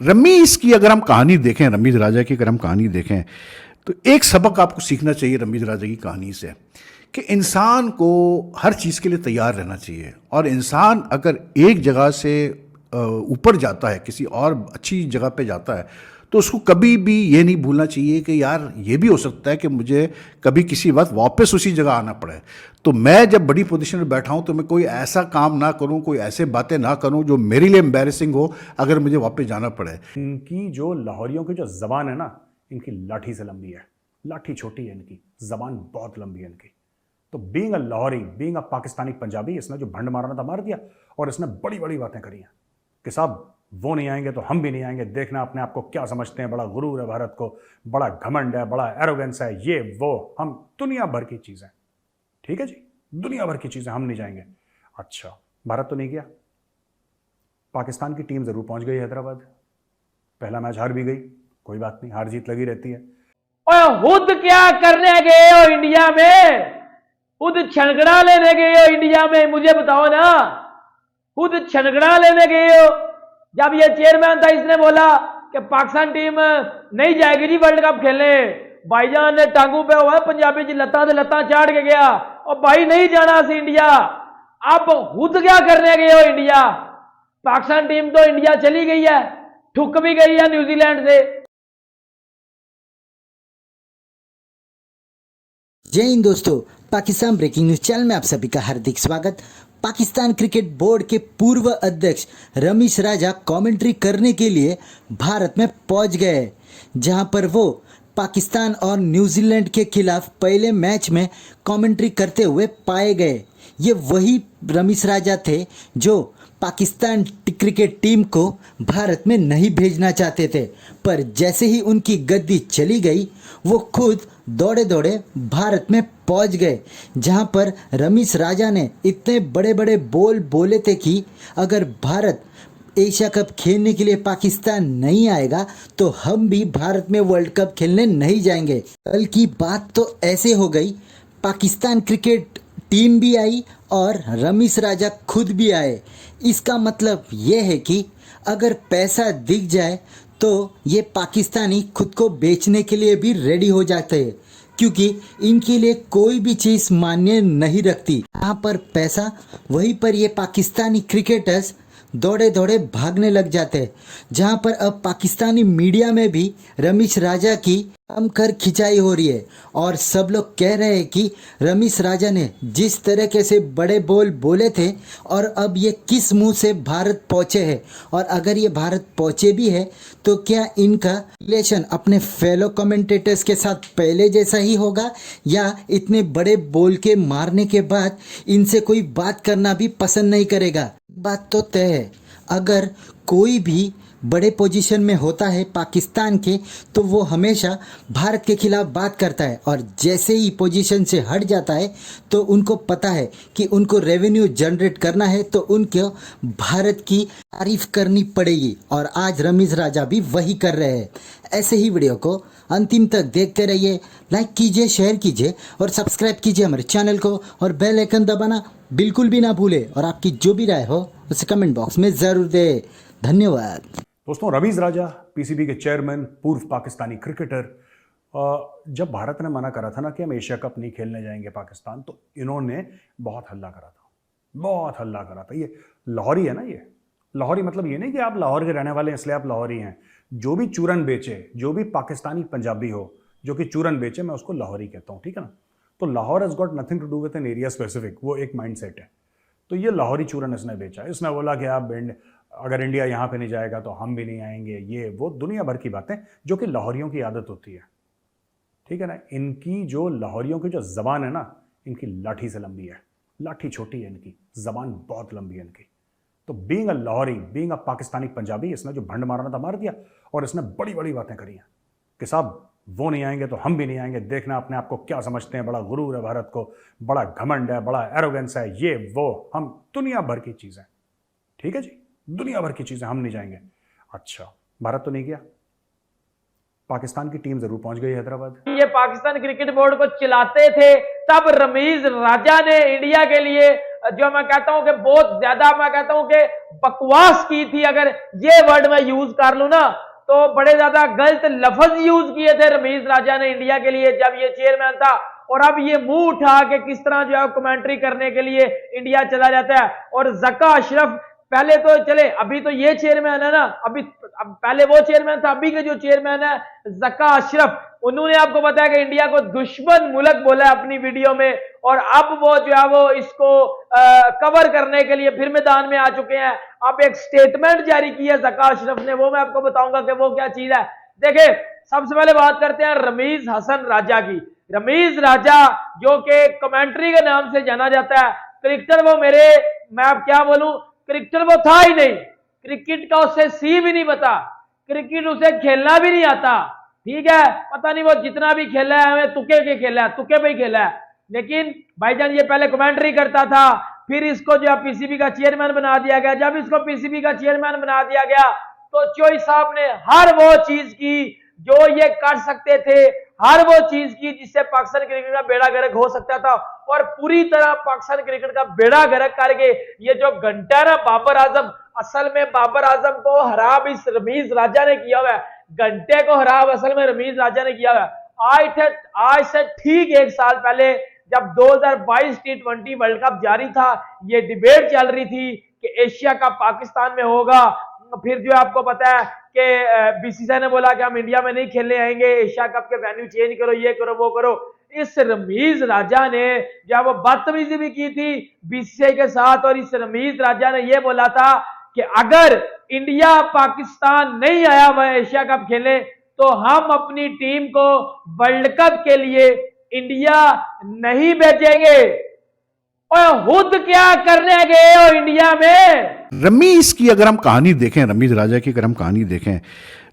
रमीज की अगर हम कहानी देखें, रमीज राजा की अगर हम कहानी देखें, तो एक सबक आपको सीखना चाहिए रमीज राजा की कहानी से कि इंसान को हर चीज़ के लिए तैयार रहना चाहिए। और इंसान अगर एक जगह से ऊपर जाता है, किसी और अच्छी जगह पे जाता है, तो उसको कभी भी ये नहीं भूलना चाहिए कि यार ये भी हो सकता है कि मुझे कभी किसी वक्त वापस उसी जगह आना पड़े। तो मैं जब बड़ी पोजीशन में बैठा हूँ तो मैं कोई ऐसा काम ना करूँ, कोई ऐसे बातें ना करूँ जो मेरे लिए एम्बैरेसिंग हो अगर मुझे वापस जाना पड़े। इनकी जो लाहौरियों की जो जबान है ना, इनकी लाठी से लंबी है। लाठी छोटी है, इनकी जबान बहुत लंबी है इनकी। तो being a Lahori, being a Pakistani Punjabi, इसने जो भंड मारना था मार दिया। और इसने बड़ी बड़ी बातें करी हैं कि साहब वो नहीं आएंगे तो हम भी नहीं आएंगे, देखना अपने आप को क्या समझते हैं, बड़ा गुरूर है भारत को, बड़ा घमंड है, बड़ा एरोगेंस है, ये वो। हम दुनिया भर की चीजें, ठीक है जी, दुनिया भर की चीजें, हम नहीं जाएंगे। अच्छा, भारत तो नहीं गया, पाकिस्तान की टीम जरूर पहुंच गई हैदराबाद। पहला मैच हार भी गई, कोई बात नहीं, हार जीत लगी रहती है। और खुद क्या करने गए हो इंडिया में? खुद छनगड़ा लेने गए हो इंडिया में, मुझे बताओ ना। खुद छनगड़ा लेने गए हो। जब ये चेयरमैन था, इसने बोला कि पाकिस्तान टीम नहीं जाएगी जी वर्ल्ड कप खेलने। भाईजान ने टांगू पे हुआ पंजाबी जी, लत्ता से लत्ता चाड़ के गया और भाई नहीं जाना सी इंडिया। आप खुद क्या करने गए हो इंडिया? पाकिस्तान टीम तो इंडिया चली गई है, ठुक भी गई है न्यूजीलैंड से। जय हिंद दोस्तों, पाकिस्तान ब्रेकिंग न्यूज चैनल में आप सभी का हार्दिक स्वागत। पाकिस्तान क्रिकेट बोर्ड के पूर्व अध्यक्ष रमीज राजा कमेंट्री करने के लिए भारत में पहुंच गए, जहां पर वो पाकिस्तान और न्यूजीलैंड के खिलाफ पहले मैच में कमेंट्री करते हुए पाए गए। ये वही रमीज राजा थे जो पाकिस्तान क्रिकेट टीम को भारत में नहीं भेजना चाहते थे, पर जैसे ही उनकी गद्दी चली गई वो खुद दौड़े दौड़े भारत में पहुंच गए, जहां पर रमीज राजा ने इतने बड़े बड़े बोल बोले थे कि अगर भारत एशिया कप खेलने के लिए पाकिस्तान नहीं आएगा तो हम भी भारत में वर्ल्ड कप खेलने नहीं जाएंगे। कल की बात तो ऐसे हो गई, पाकिस्तान क्रिकेट टीम भी आई और रमीज राजा खुद भी आए। इसका मतलब ये है कि अगर पैसा दिख जाए तो ये पाकिस्तानी खुद को बेचने के लिए भी रेडी हो जाते हैं, क्योंकि इनके लिए कोई भी चीज़ मान्य नहीं रखती। यहाँ पर पैसा, वहीं पर ये पाकिस्तानी क्रिकेटर्स दौड़े दौड़े भागने लग जाते हैं, जहाँ पर अब पाकिस्तानी मीडिया में भी रमीज राजा की कम कर खिंचाई हो रही है और सब लोग कह रहे हैं कि रमीज राजा ने जिस तरीके से बड़े बोल बोले थे और अब ये किस मुंह से भारत पहुँचे हैं, और अगर ये भारत पहुँचे भी है तो क्या इनका रिलेशन अपने फेलो कमेंटेटर्स के साथ पहले जैसा ही होगा, या इतने बड़े बोल के मारने के बाद इनसे कोई बात करना भी पसंद नहीं करेगा। बात तो तय है, अगर कोई भी बड़े पोजीशन में होता है पाकिस्तान के तो वो हमेशा भारत के खिलाफ बात करता है, और जैसे ही पोजीशन से हट जाता है तो उनको पता है कि उनको रेवेन्यू जनरेट करना है तो उनको भारत की तारीफ करनी पड़ेगी, और आज रमीज राजा भी वही कर रहे हैं। ऐसे ही वीडियो को अंतिम तक देखते रहिए, लाइक कीजिए, शेयर कीजिए और सब्सक्राइब कीजिए हमारे चैनल को, और बेल आइकन दबाना बिल्कुल भी ना भूले, और आपकी जो भी राय हो उसे कमेंट बॉक्स में ज़रूर दें। धन्यवाद दोस्तों, रमीज राजा पीसीबी के चेयरमैन, पूर्व पाकिस्तानी क्रिकेटर, जब भारत ने मना करा था ना कि हम एशिया कप नहीं खेलने जाएंगे पाकिस्तान, तो इन्होंने बहुत हल्ला करा था, बहुत हल्ला करा था। ये लाहौरी है ना, ये लाहौरी मतलब ये नहीं कि आप लाहौर के रहने वाले हैं इसलिए आप लाहौरी हैं। जो भी चूरन बेचे, जो भी पाकिस्तानी पंजाबी हो जो कि चूरन बेचे, मैं उसको लाहौरी कहता हूँ, ठीक है ना। तो Lahore has got nothing to do with an area specific, वो एक माइंड सेट है। तो ये लाहौरी चूरन इसने बेचा। इसने बोला कि आप अगर इंडिया यहाँ पे नहीं जाएगा तो हम भी नहीं आएंगे, ये वो दुनिया भर की बातें जो कि लाहौरियों की आदत होती है, ठीक है ना। इनकी जो लाहौरियों की जो जबान है ना, इनकी लाठी से लंबी है। लाठी छोटी है, इनकी जबान बहुत लंबी है इनकी। तो being a Lahori, being a Pakistani Punjabi, इसने जो भंड मारना था मार दिया। और इसने बड़ी बड़ी बातें करी हैं कि साहब वो नहीं आएंगे तो हम भी नहीं आएंगे, देखना अपने आप को क्या समझते हैं, बड़ा गुरूर है भारत को, बड़ा घमंड है, बड़ा एरोगेंस है, ये वो। हम दुनिया भर की चीजें, ठीक है जी, दुनिया भर की चीजें, हम नहीं जाएंगे। अच्छा, भारत तो नहीं गया, पाकिस्तान की टीम जरूर पहुंच गई हैदराबाद। ये पाकिस्तान क्रिकेट बोर्ड को चिल्लाते थे, तब रमीज राजा ने इंडिया के लिए जो मैं कहता हूं कि बहुत ज्यादा मैं कहता हूं कि बकवास की थी, अगर ये वर्ड मैं यूज कर लूं ना, तो बड़े ज्यादा गलत लफ्ज यूज किए थे रमीज राजा ने इंडिया के लिए जब ये चेयरमैन था। और अब ये मुंह उठा के किस तरह जो है कमेंट्री करने के लिए इंडिया चला जाता है। और जका अशरफ पहले तो चले, अभी तो ये चेयरमैन है ना, अब पहले वो चेयरमैन था, अभी के जो चेयरमैन है जका अशरफ, उन्होंने आपको बताया कि इंडिया को दुश्मन मुल्क बोला है अपनी वीडियो में। और अब वो जो है वो इसको कवर करने के लिए फिर मैदान में आ चुके हैं। अब एक स्टेटमेंट जारी की है जका अशरफ ने, वो मैं आपको बताऊंगा कि वो क्या चीज है। देखिए, सबसे पहले बात करते हैं रमीज हसन राजा की। रमीज राजा जो कि कमेंट्री के नाम से जाना जाता है, क्रिकेटर वो मेरे, मैं अब क्या बोलूं, क्रिकेटर वो था ही नहीं, क्रिकेट का उसे सी भी नहीं पता, क्रिकेट उसे खेलना भी नहीं आता, ठीक है, पता नहीं वो जितना भी खेला है हमें तुक्के के खेला है, तुक्के पे ही खेला है। लेकिन भाईजान ये पहले कमेंट्री करता था, फिर इसको जो पीसीबी का चेयरमैन बना दिया गया। जब इसको पीसीबी का चेयरमैन बना दिया गया तो चोई साहब ने हर वो चीज की जो ये कर सकते थे, हर वो चीज की जिससे पाकिस्तान क्रिकेट का बेड़ा गर्क हो सकता था। और पूरी तरह पाकिस्तान क्रिकेट का बेड़ा गर्क करके ये जो घंटा ना बाबर आजम, असल में बाबर आजम को हराब इस रमीज राजा ने किया हुआ है, घंटे को हराब असल में रमीज राजा ने किया हुआ है। आज से ठीक एक साल पहले जब 2022 T20 वर्ल्ड कप जारी था, ये डिबेट चल रही थी कि एशिया कप पाकिस्तान में होगा। फिर जो आपको पता है कि बीसीसीआई ने बोला कि हम इंडिया में नहीं खेलने आएंगे, एशिया कप के वेन्यू चेंज करो, ये करो वो करो। इस रमीज राजा ने जब वो बदतमीजी भी की थी बीसीसीआई के साथ, और इस रमीज राजा ने ये बोला था कि अगर इंडिया पाकिस्तान नहीं आया वह एशिया कप खेले तो हम अपनी टीम को वर्ल्ड कप के लिए इंडिया नहीं भेजेंगे। और खुद क्या करने गए हो इंडिया में। रमीज की अगर हम कहानी देखें, रमीज राजा की अगर हम कहानी देखें,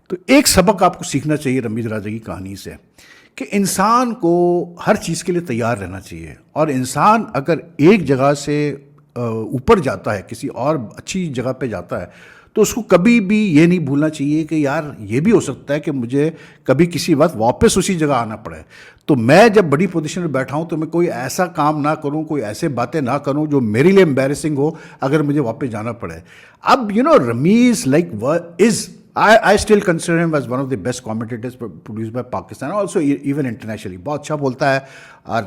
तो एक सबक आपको सीखना चाहिए रमीज राजा की कहानी से, कि इंसान को हर चीज़ के लिए तैयार रहना चाहिए। और इंसान अगर एक जगह से ऊपर जाता है, किसी और अच्छी जगह पे जाता है, तो उसको कभी भी ये नहीं भूलना चाहिए कि यार ये भी हो सकता है कि मुझे कभी किसी वक्त वापस उसी जगह आना पड़े। तो मैं जब बड़ी पोजीशन में बैठा हूँ तो मैं कोई ऐसा काम ना करूँ, कोई ऐसे बातें ना करूँ जो मेरे लिए एम्बैरेसिंग हो अगर मुझे वापस जाना पड़े। अब Rameez like is I still consider him as one of the best commentators produced by Pakistan, also even internationally. बहुत अच्छा बोलता है और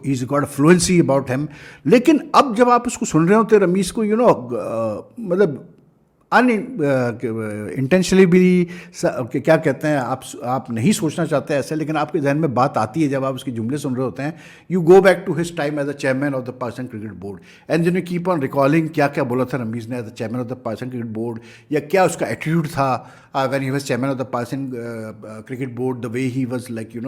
he's got a fluency about him. लेकिन अब जब आप उसको सुन रहे होते रमीज को, मतलब इंटेंशनली भी क्या कहते हैं, आप नहीं सोचना चाहते ऐसे, लेकिन आपके जहन में बात आती है जब आप उसके जुमले सुन रहे होते हैं। You go back to his time as a chairman of the Pakistan cricket board and you keep on recalling क्या क्या बोला था रमीज ने as a chairman of the Pakistan cricket board, या क्या उसका एटीट्यूड था when he was chairman of the Pakistan cricket board, the way he was like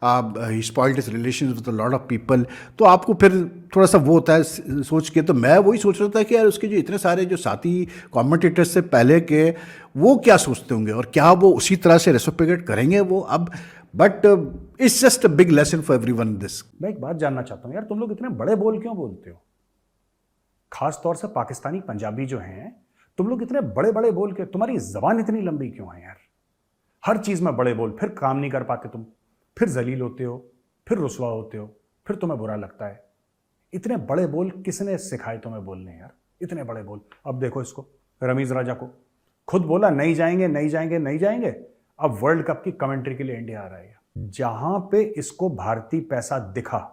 he spoiled his relations with a lot of people। तो आपको फिर थोड़ा सा वो होता है सोच के। तो मैं वही सोच रहा था कि यार उसके जो इतने सारे जो साथी कमेंटेटर्स से पहले के, वो क्या सोचते होंगे और क्या वो उसी तरह से रेसिप्रोकेट करेंगे वो अब। But it's just a big lesson for everyone this. मैं एक बात जानना चाहता हूँ यार, तुम लोग इतने बड़े बोल क्यों बोलते हो? खास तौर से पाकिस्तानी पंजाबी जो हैं, तुम लोग इतने बड़े बड़े बोल के, तुम्हारी जबान इतनी लंबी क्यों है यार? हर चीज में बड़े बोल, फिर काम नहीं कर पाते तुम, फिर जलील होते हो, फिर रुसवा होते हो, फिर तुम्हें बुरा लगता है। इतने बड़े बोल किसने सिखाए तुम्हें बोलने यार? इतने बड़े बोल। अब देखो इसको, रमीज राजा को खुद बोला नहीं जाएंगे नहीं जाएंगे नहीं जाएंगे, अब वर्ल्ड कप की कमेंट्री के लिए इंडिया आ रहा है। जहां पे इसको भारतीय पैसा दिखा,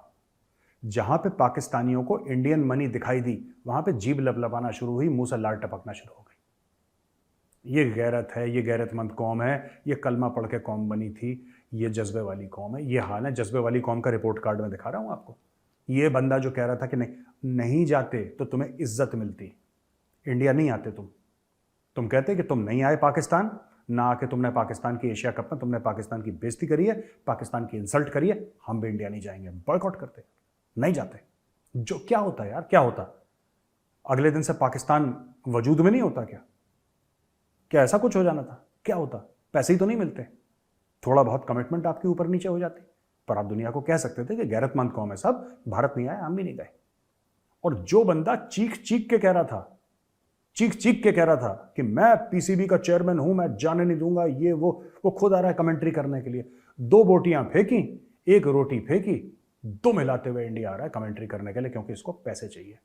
जहां पे पाकिस्तानियों को इंडियन मनी दिखाई दी, वहां पे जीभ लपलपाना शुरू हुई, मुंह से लार टपकना शुरू हो गई। ये गैरत है, ये गैरतमंद कौम है, ये कलमा पढ़ के कौम बनी थी, ये जज्बे वाली कौम है। ये हाल है जज्बे वाली कौम का, रिपोर्ट कार्ड में दिखा रहा हूं आपको। ये बंदा जो कह रहा था कि नहीं जाते तो तुम्हें इज्जत मिलती, इंडिया नहीं आते तुम कहते कि तुम नहीं आए पाकिस्तान, ना आके तुमने पाकिस्तान की एशिया कप में तुमने पाकिस्तान की बेइज्जती करी है, पाकिस्तान की इंसल्ट करी है, हम भी इंडिया नहीं जाएंगे, बॉयकॉट करते, नहीं जाते। जो क्या होता यार, क्या होता? अगले दिन से पाकिस्तान वजूद में नहीं होता क्या ऐसा कुछ हो जाना था? क्या होता? पैसे ही तो नहीं मिलते, थोड़ा बहुत कमिटमेंट आपके ऊपर नीचे हो जाती, पर आप दुनिया को कह सकते थे कि गैरतमंद कौम है सब, भारत नहीं आए, हम भी नहीं गए। और जो बंदा चीख चीख के कह रहा था कि मैं पीसीबी का चेयरमैन हूं, मैं जाने नहीं दूंगा, ये वो खुद आ रहा है कमेंट्री करने के लिए। 2 बोटियां फेंकी, 1 रोटी फेंकी, दुम हिलाते हुए इंडिया आ रहा है कमेंट्री करने के लिए, क्योंकि इसको पैसे चाहिए।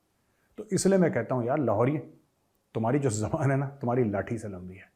तो इसलिए मैं कहता हूं यार लाहौरी, तुम्हारी जो जबान है ना, तुम्हारी लाठी से लंबी है।